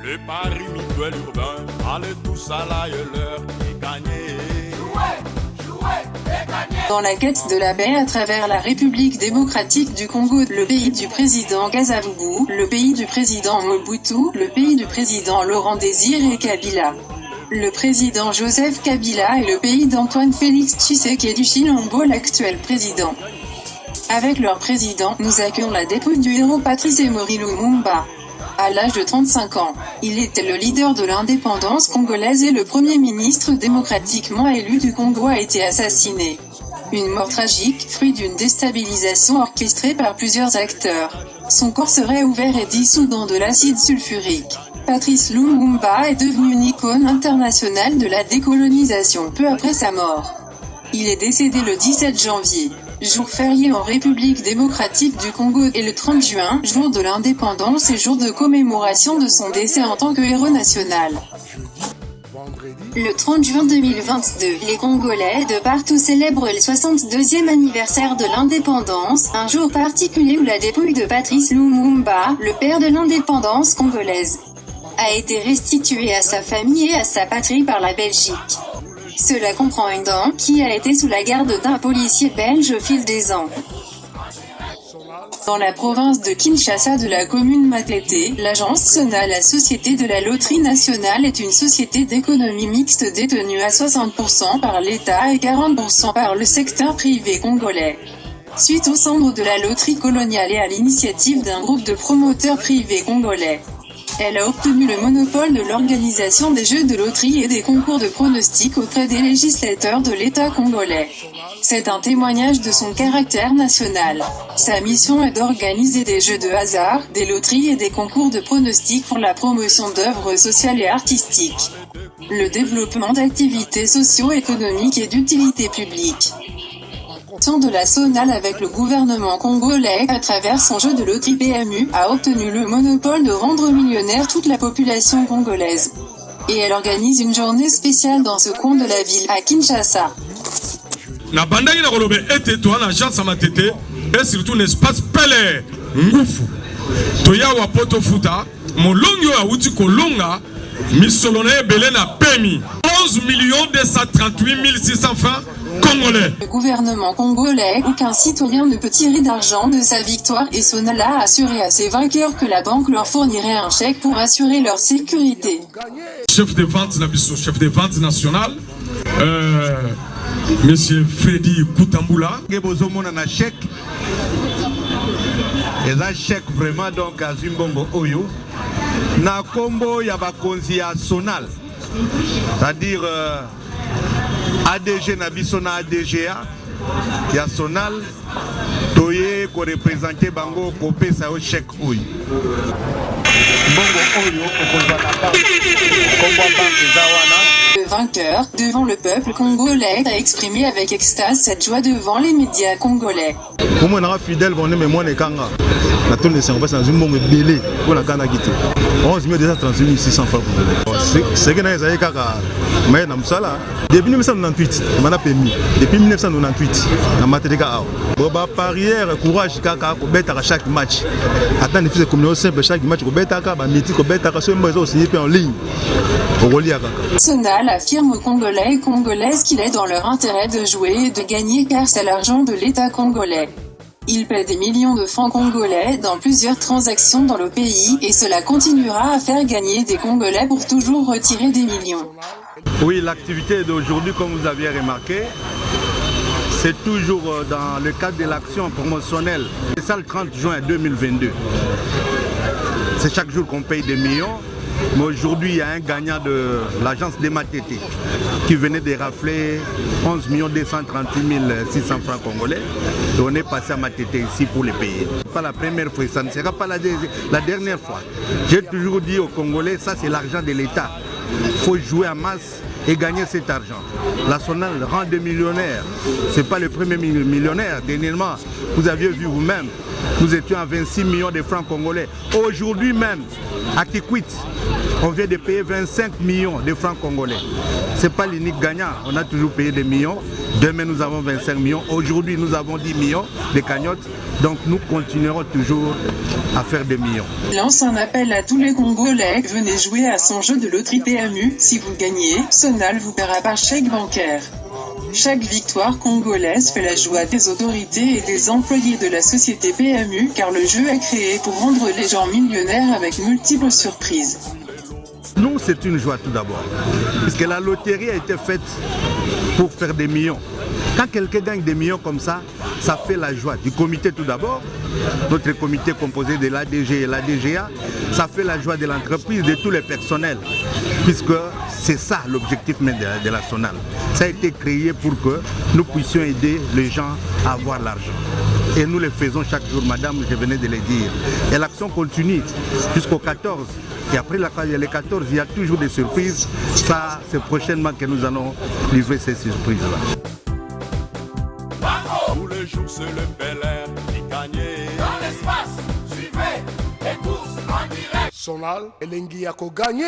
Le Paris mutuel urbain, allez tous à l'ailleurs et gagnez. Dans la quête de la paix à travers la République démocratique du Congo, le pays du président Kasavubu, le pays du président Mobutu, le pays du président Laurent Désiré Kabila, le président Joseph Kabila et le pays d'Antoine Félix Tshisekedi Chilombo, l'actuel président. Avec leur président, nous accueillons la dépouille du héros Patrice Emery Lumumba. À l'âge de 35 ans, il était le leader de l'indépendance congolaise et le premier ministre démocratiquement élu du Congo a été assassiné. Une mort tragique, fruit d'une déstabilisation orchestrée par plusieurs acteurs. Son corps serait ouvert et dissous dans de l'acide sulfurique. Patrice Lumumba est devenu une icône internationale de la décolonisation peu après sa mort. Il est décédé le 17 janvier, jour férié en République démocratique du Congo, et le 30 juin, jour de l'indépendance et jour de commémoration de son décès en tant que héros national. Le 30 juin 2022, les Congolais de partout célèbrent le 62e anniversaire de l'indépendance, un jour particulier où la dépouille de Patrice Lumumba, le père de l'indépendance congolaise, a été restituée à sa famille et à sa patrie par la Belgique. Cela comprend une dent qui a été sous la garde d'un policier belge au fil des ans. Dans la province de Kinshasa de la commune Matete, l'agence Sona, la société de la loterie nationale, est une société d'économie mixte détenue à 60% par l'État et 40% par le secteur privé congolais. Suite aux cendres de la loterie coloniale et à l'initiative d'un groupe de promoteurs privés congolais, elle a obtenu le monopole de l'organisation des jeux de loterie et des concours de pronostics auprès des législateurs de l'État congolais. C'est un témoignage de son caractère national. Sa mission est d'organiser des jeux de hasard, des loteries et des concours de pronostics pour la promotion d'œuvres sociales et artistiques, le développement d'activités socio-économiques et d'utilité publique. De la Sonal avec le gouvernement congolais, à travers son jeu de loterie PMU, a obtenu le monopole de rendre millionnaire toute la population congolaise. Et elle organise une journée spéciale dans ce coin de la ville, à Kinshasa. Na bandaki na kolobe ete to na agence Matete et surtout l'espace Pele ngufu toya wa poto futa molongi ya uti kolonga misolona ebele na pemi 11 238 600 francs congolais. Le gouvernement congolais, aucun citoyen ne peut tirer d'argent de sa victoire, et Sonal a assuré à ses vainqueurs que la banque leur fournirait un chèque pour assurer leur sécurité. Chef de vente national, Monsieur Freddy Koutambula. Un chèque vraiment donc à Zimbongo Oyo. Na combo yaba konzi à Sonal, c'est-à-dire ADG Nabisona ADGA, qui a Sonal, Toye ko représenter Bango Kopé sa au chèque Oyo. Le vainqueur, devant le peuple congolais, a exprimé avec extase cette joie devant les médias congolais. Comment on a fidèle, on est moi les Kanga. La tonne de Saint-Ouen, c'est un monde belé pour la Kanga quitter. 11 238 600 francs. C'est que nous avons Kaka. Mais dans ça là, depuis 1998, on a permis. Depuis 1998, on a été Kaka. Boba parière, courage Kaka, pour bêter à chaque match. Attends, les fils comme simple chaque match, pour bêter à Kaka, mythique, pour bêter à Kaka, c'est un aussi en ligne. Sonal affirme aux Congolais et Congolaises qu'il est dans leur intérêt de jouer et de gagner car c'est l'argent de l'État congolais. Il paie des millions de francs congolais dans plusieurs transactions dans le pays et cela continuera à faire gagner des Congolais pour toujours retirer des millions. Oui, l'activité d'aujourd'hui, comme vous aviez remarqué, c'est toujours dans le cadre de l'action promotionnelle. C'est ça le 30 juin 2022. C'est chaque jour qu'on paye des millions. Mais aujourd'hui, il y a un gagnant de l'agence des Matete qui venait de rafler 11 238 600 francs congolais. Et on est passé à Matete ici pour les payer. Ce n'est pas la première fois, ça ne sera pas la dernière fois. J'ai toujours dit aux Congolais, ça c'est l'argent de l'État. Il faut jouer en masse et gagner cet argent. La Sonal rend des millionnaires. Ce n'est pas le premier millionnaire. Dernièrement, vous aviez vu vous-même, nous étions à 26 millions de francs congolais. Aujourd'hui même, à Kikwit, on vient de payer 25 millions de francs congolais. Ce n'est pas l'unique gagnant. On a toujours payé des millions. Demain, nous avons 25 millions. Aujourd'hui, nous avons 10 millions de cagnottes. Donc nous continuerons toujours à faire des millions. Lance un appel à tous les Congolais. Venez jouer à son jeu de loterie PMU. Si vous gagnez, Sonal vous paiera par chèque bancaire. Chaque victoire congolaise fait la joie des autorités et des employés de la société PMU, car le jeu est créé pour rendre les gens millionnaires avec multiples surprises. Nous, c'est une joie tout d'abord, puisque la loterie a été faite pour faire des millions. Quand quelqu'un gagne des millions comme ça fait la joie du comité tout d'abord, notre comité composé de l'ADG et l'ADGA, ça fait la joie de l'entreprise, de tous les personnels, puisque c'est ça l'objectif même de la Sonal. Ça a été créé pour que nous puissions aider les gens à avoir l'argent. Et nous le faisons chaque jour, madame, je venais de le dire. Et l'action continue jusqu'au 14. Et après les 14, il y a toujours des surprises. Ça, c'est prochainement que nous allons livrer ces surprises-là. Tous les jours, c'est le Bel Air qui gagne. Dans l'espace, suivez les courses en direct. Sonal, Elengi Yako gagné.